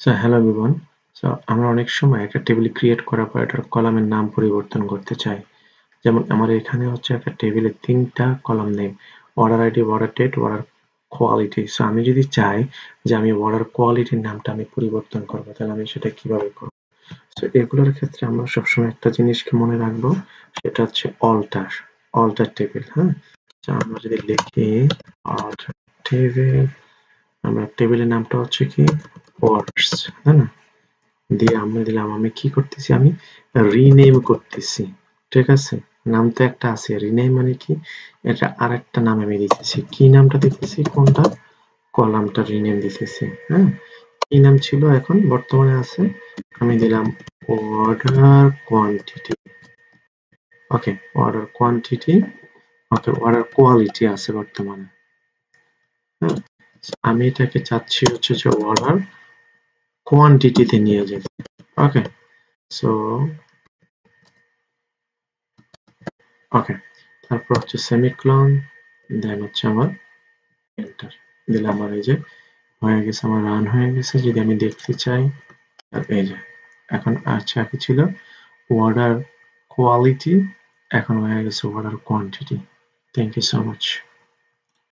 So hello everyone. So আমরা অনেক সময় একটা টেবিল ক্রিয়েট করার পর এটার কলামের নাম পরিবর্তন করতে চাই। যেমন আমার এখানে হচ্ছে একটা টেবিলে ৩ টা column name. Order ID, order date, order quality. So আমি যদি চাই যে আমি অর্ডার কোয়ালিটির নামটা আমি পরিবর্তন করব, তাহলে আমি সেটা কিভাবে করব? সো এগুলোর ক্ষেত্রে আমরা সবসময় একটা জিনিসকে মনে রাখবো, সেটা হচ্ছে অল্টার টেবিল, হ্যাঁ? সো আমরা যদি লিখি অল্টার টেবিল, আমরা টেবিলের নামটা হচ্ছে কি অর্ডারস, তাই না? দিয়ে আমরা দিলাম, আমি কি করতেছি, আমি রিনেম করতেছি। ঠিক আছে? নাম তো একটা আছে, রিনেম মানে কি, এটা আরেকটা নাম আমি দিতেছি। কি নামটা দিতেছি, কোনটা, কলামটা রিনেম দিতেছি। হ্যাঁ, কি নাম ছিল, এখন বর্তমানে আছে, আমি দিলাম অর্ডার কোয়ান্টিটি। ওকে, অর্ডার কোয়ান্টিটি। ওকে, অর্ডার কোয়ালিটি আছে বর্তমানে। হ্যাঁ, আমি এটাকে চাচ্ছি হচ্ছে যে অর্ডার কোয়ান্টিটিতে নিয়ে যেতে। ওকে, সো ওকে, তারপর হচ্ছে সেমিকোলন, দেন হচ্ছে আমার এন্টার দিলে আমার এই যে হয়ে গেছে, আমার রান হয়ে গেছে। যদি আমি দেখতে চাই, আর এই যে এখন আচ্ছা, কি ছিল অর্ডার কোয়ালিটি, এখন হয়ে গেছে order quantity. Thank you so much.